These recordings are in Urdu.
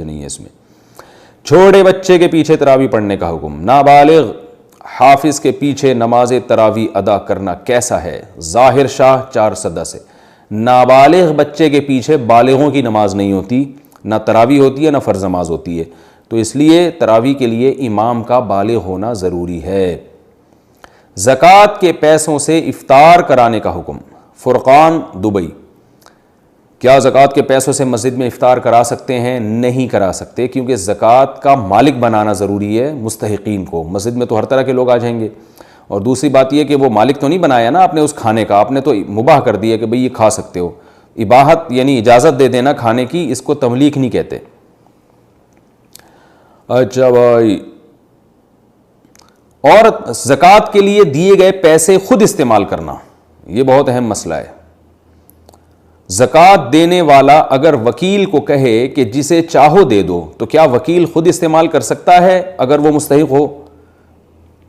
جائز نہیں ہے اس میں۔ چھوٹے بچے کے پیچھے تراویح پڑھنے کا حکم، نابالغ حافظ کے پیچھے نماز تراویح ادا کرنا کیسا ہے؟ ظاہر شاہ 4 سدہ سے۔ نابالغ بچے کے پیچھے بالغوں کی نماز نہیں ہوتی، نہ تراویح ہوتی ہے نہ فرض نماز ہوتی ہے، تو اس لیے تراویح کے لیے امام کا بالغ ہونا ضروری ہے۔ زکوٰۃ کے پیسوں سے افطار کرانے کا حکم، فرقان دبئی۔ کیا زکوٰۃ کے پیسوں سے مسجد میں افطار کرا سکتے ہیں؟ نہیں کرا سکتے، کیونکہ زکوٰۃ کا مالک بنانا ضروری ہے مستحقین کو۔ مسجد میں تو ہر طرح کے لوگ آ جائیں گے، اور دوسری بات یہ کہ وہ مالک تو نہیں بنایا نا آپ نے اس کھانے کا، آپ نے تو مباح کر دیا کہ بھئی یہ کھا سکتے ہو۔ اباحت یعنی اجازت دے دینا کھانے کی، اس کو تملیک نہیں کہتے۔ اچھا بھائی، اور زکوٰۃ کے لیے دیے گئے پیسے خود استعمال کرنا، یہ بہت اہم مسئلہ ہے۔ زکوٰۃ دینے والا اگر وکیل کو کہے کہ جسے چاہو دے دو، تو کیا وکیل خود استعمال کر سکتا ہے اگر وہ مستحق ہو؟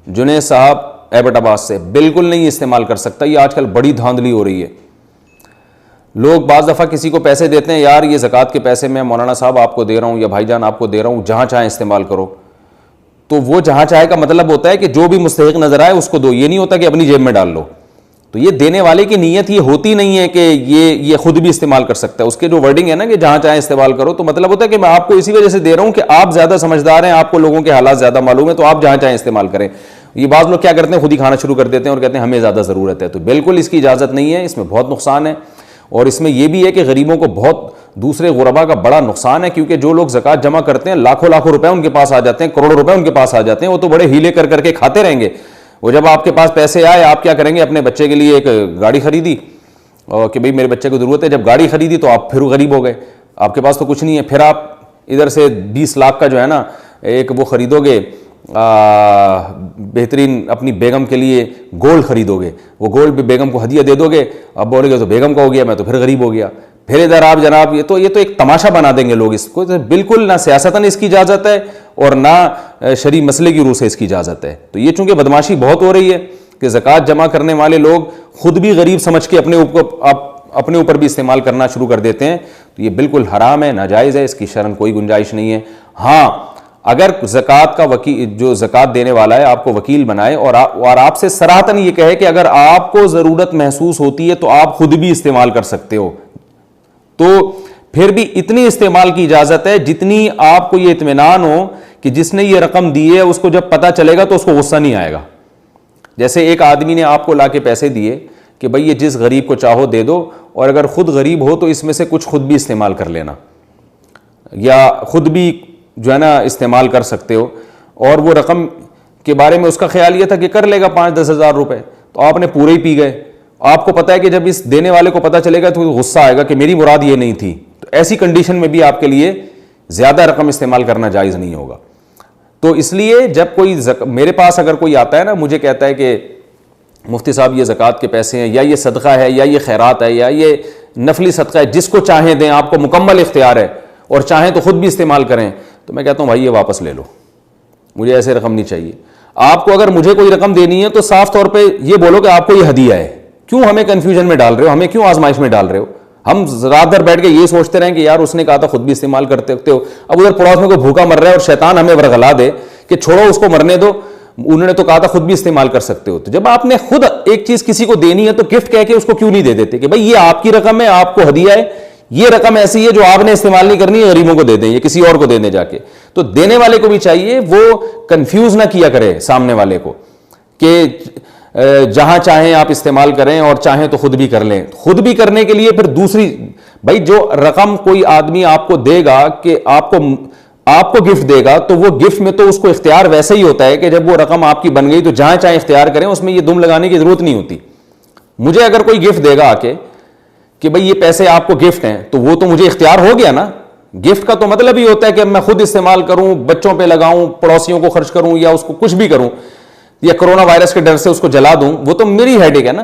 جنید صاحب ایبٹ آباد سے، بالکل نہیں استعمال کر سکتا۔ یہ آج کل بڑی دھاندلی ہو رہی ہے، لوگ بعض دفعہ کسی کو پیسے دیتے ہیں، یار یہ زکوٰۃ کے پیسے میں مولانا صاحب آپ کو دے رہا ہوں یا بھائی جان آپ کو دے رہا ہوں، جہاں چاہیں استعمال کرو۔ تو وہ جہاں چاہے کا مطلب ہوتا ہے کہ جو بھی مستحق نظر آئے اس کو دو، یہ نہیں ہوتا کہ اپنی جیب میں ڈال لو۔ تو یہ دینے والے کی نیت یہ ہوتی نہیں ہے کہ یہ خود بھی استعمال کر سکتا ہے۔ اس کے جو ورڈنگ ہے نا کہ جہاں چاہیں استعمال کرو، تو مطلب ہوتا ہے کہ میں آپ کو اسی وجہ سے دے رہا ہوں کہ آپ زیادہ سمجھدار ہیں، آپ کو لوگوں کے حالات زیادہ معلوم ہے، تو آپ جہاں چاہیں استعمال کریں۔ یہ بعض لوگ کیا کرتے ہیں، خود ہی کھانا شروع کر دیتے ہیں اور کہتے ہیں ہمیں زیادہ ضرورت ہے، تو بالکل اس کی اجازت نہیں ہے، اس میں بہت نقصان ہے۔ اور اس میں یہ بھی ہے کہ غریبوں کو بہت دوسرے غربا کا بڑا نقصان ہے، کیونکہ جو لوگ زکوٰۃ جمع کرتے ہیں لاکھوں روپے ان کے پاس آ جاتے ہیں، کروڑوں روپے ان کے پاس آ جاتے ہیں، وہ تو بڑے ہیلے کر کے کھاتے رہیں گے۔ وہ جب آپ کے پاس پیسے آئے، آپ کیا کریں گے؟ اپنے بچے کے لیے ایک گاڑی خریدی اور کہ بھئی میرے بچے کو ضرورت ہے، جب گاڑی خریدی تو آپ پھر غریب ہو گئے، آپ کے پاس تو کچھ نہیں ہے، پھر آپ ادھر سے 20 لاکھ کا جو ہے نا ایک وہ خریدو گے، بہترین اپنی بیگم کے لیے گولڈ خریدو گے، وہ گولڈ بھی بیگم کو ہدیہ دے دو گے، اب بولے گے تو بیگم کا ہو گیا، میں تو پھر غریب ہو گیا، پھر ادھر آپ جناب یہ تو ایک تماشا بنا دیں گے لوگ اس کو۔ بالکل نہ سیاستاً اس کی اجازت ہے اور نہ شرعی مسئلے کی روح سے اس کی اجازت ہے۔ تو یہ چونکہ بدماشی بہت ہو رہی ہے کہ زکوٰۃ جمع کرنے والے لوگ خود بھی غریب سمجھ کے اپنے اوپر بھی استعمال کرنا شروع کر دیتے ہیں، تو یہ بالکل حرام ہے، ناجائز ہے، اس کی شرعاً کوئی گنجائش نہیں ہے۔ ہاں، اگر زکوٰۃ کا وکیل جو زکوٰۃ دینے والا ہے آپ کو وکیل بنائے اور آپ سے صراحتاً یہ کہے کہ اگر آپ کو ضرورت محسوس ہوتی ہے تو آپ خود بھی استعمال کر سکتے ہو، تو پھر بھی اتنی استعمال کی اجازت ہے جتنی آپ کو یہ اطمینان ہو کہ جس نے یہ رقم دی ہے اس کو جب پتہ چلے گا تو اس کو غصہ نہیں آئے گا۔ جیسے ایک آدمی نے آپ کو لا کے پیسے دیے کہ بھئی یہ جس غریب کو چاہو دے دو، اور اگر خود غریب ہو تو اس میں سے کچھ خود بھی استعمال کر لینا، یا خود بھی جو ہے نا استعمال کر سکتے ہو، اور وہ رقم کے بارے میں اس کا خیال یہ تھا کہ کر لے گا 5-10 ہزار روپے، تو آپ نے پورے ہی پی گئے۔ آپ کو پتا ہے کہ جب اس دینے والے کو پتا چلے گا تو غصہ آئے گا کہ میری مراد یہ نہیں تھی، تو ایسی کنڈیشن میں بھی آپ کے لیے زیادہ رقم استعمال کرنا جائز نہیں ہوگا۔ تو اس لیے جب کوئی میرے پاس اگر کوئی آتا ہے نا، مجھے کہتا ہے کہ مفتی صاحب یہ زکوٰۃ کے پیسے ہیں، یا یہ صدقہ ہے، یا یہ خیرات ہے، یا یہ نفلی صدقہ ہے، جس کو چاہیں دیں، آپ کو مکمل اختیار ہے، اور چاہیں تو خود بھی استعمال کریں، تو میں کہتا ہوں بھائی یہ واپس لے لو، مجھے ایسے رقم نہیں چاہیے۔ آپ کو اگر مجھے کوئی رقم دینی ہے تو صاف طور پہ یہ بولو کہ آپ کو یہ ہدیہ ہے، کیوں ہمیں کنفیوژن میں ڈال رہے ہو، ہمیں کیوں آزمائش میں ڈال رہے ہو؟ ہم رات بھر بیٹھ کے یہ سوچتے رہیں کہ یار اس نے کہا تھا خود بھی استعمال کرتے ہو، اب ادھر پڑوس میں کوئی بھوکا مر رہا ہے اور شیطان ہمیں ورغلا دے کہ چھوڑو اس کو مرنے دو، انہوں نے تو کہا تھا خود بھی استعمال کر سکتے ہو۔ تو جب آپ نے خود ایک چیز کسی کو دینی ہے تو گفٹ کہہ کے اس کو کیوں نہیں دے دیتے کہ بھائی یہ آپ کی رقم ہے، آپ کو ہدیہ ہے، یہ رقم ایسی ہے جو آپ نے استعمال نہیں کرنی ہے، غریبوں کو دے دیں، یہ کسی اور کو دے دیں جا کے۔ تو دینے والے کو بھی چاہیے وہ کنفیوز نہ کیا کرے سامنے والے کو کہ جہاں چاہیں آپ استعمال کریں اور چاہیں تو خود بھی کر لیں۔ خود بھی کرنے کے لیے پھر دوسری، بھائی جو رقم کوئی آدمی آپ کو دے گا کہ آپ کو گفٹ دے گا، تو وہ گفٹ میں تو اس کو اختیار ویسے ہی ہوتا ہے کہ جب وہ رقم آپ کی بن گئی تو جہاں چاہیں اختیار کریں، اس میں یہ دم لگانے کی ضرورت نہیں ہوتی۔ مجھے اگر کوئی گفٹ دے گا آ کے کہ بھئی یہ پیسے آپ کو گفٹ ہیں، تو وہ تو مجھے اختیار ہو گیا نا۔ گفٹ کا تو مطلب ہی ہوتا ہے کہ میں خود استعمال کروں، بچوں پہ لگاؤں، پڑوسیوں کو خرچ کروں، یا اس کو کچھ بھی کروں، یا کرونا وائرس کے ڈر سے اس کو جلا دوں، وہ تو میری ہیڈیک ہے نا۔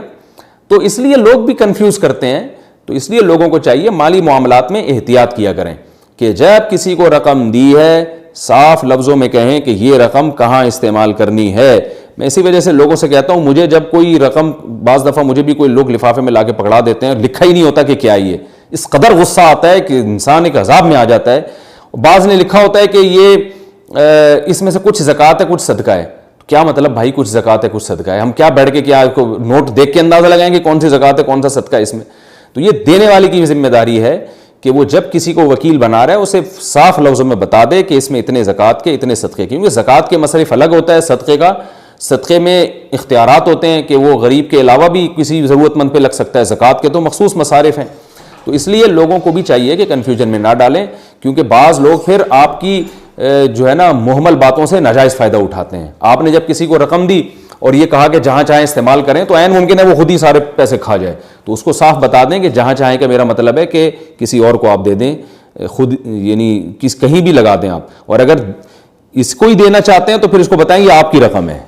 تو اس لیے لوگ بھی کنفیوز کرتے ہیں، تو اس لیے لوگوں کو چاہیے مالی معاملات میں احتیاط کیا کریں کہ جب کسی کو رقم دی ہے صاف لفظوں میں کہیں کہ یہ رقم کہاں استعمال کرنی ہے۔ میں اسی وجہ سے لوگوں سے کہتا ہوں، مجھے جب کوئی رقم، بعض دفعہ مجھے بھی کوئی لوگ لفافے میں لا کے پکڑا دیتے ہیں، لکھا ہی نہیں ہوتا کہ کیا یہ، اس قدر غصہ آتا ہے کہ انسان ایک عذاب میں آ جاتا ہے، بعض نے لکھا ہوتا ہے کہ یہ اس میں سے کچھ زکوٰۃ ہے کچھ صدقہ ہے. کیا مطلب بھائی کچھ زکوٰۃ ہے کچھ صدقہ ہے؟ ہم کیا بیٹھ کے کیا نوٹ دیکھ کے اندازہ لگائیں کہ کون سی زکوٰۃ ہے کون سا صدقہ ہے اس میں؟ تو یہ دینے والے کی ذمہ داری ہے کہ وہ جب کسی کو وکیل بنا رہا ہے اسے صاف لفظوں میں بتا دے کہ اس میں اتنے زکوٰۃ کے اتنے صدقے کے، کیونکہ زکوٰۃ کے مصرف الگ ہوتا ہے صدقے کا. صدقے میں اختیارات ہوتے ہیں کہ وہ غریب کے علاوہ بھی کسی ضرورت مند پہ لگ سکتا ہے، زکوٰۃ کے تو مخصوص مصارف ہیں. تو اس لیے لوگوں کو بھی چاہیے کہ کنفیوژن میں نہ ڈالیں، کیونکہ بعض لوگ پھر آپ کی جو ہے نا محمل باتوں سے ناجائز فائدہ اٹھاتے ہیں. آپ نے جب کسی کو رقم دی اور یہ کہا کہ جہاں چاہیں استعمال کریں تو عین ممکن ہے وہ خود ہی سارے پیسے کھا جائے. تو اس کو صاف بتا دیں کہ جہاں چاہیں کہ میرا مطلب ہے کہ کسی اور کو آپ دے دیں، خود یعنی کہیں بھی لگا دیں آپ. اور اگر اس کو ہی دینا چاہتے ہیں تو پھر اس کو بتائیں یہ آپ کی رقم ہے،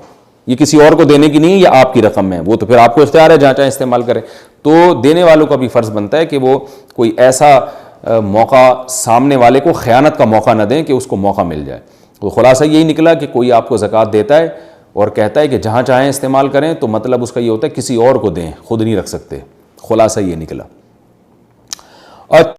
یہ کسی اور کو دینے کی نہیں ہے، یہ آپ کی رقم ہے. وہ تو پھر آپ کو اختیار ہے جہاں چاہیں استعمال کریں. تو دینے والوں کا بھی فرض بنتا ہے کہ وہ کوئی ایسا موقع سامنے والے کو خیانت کا موقع نہ دیں کہ اس کو موقع مل جائے. تو خلاصہ یہی نکلا کہ کوئی آپ کو زکوٰۃ دیتا ہے اور کہتا ہے کہ جہاں چاہیں استعمال کریں، تو مطلب اس کا یہ ہوتا ہے کسی اور کو دیں، خود نہیں رکھ سکتے. خلاصہ یہ نکلا. اور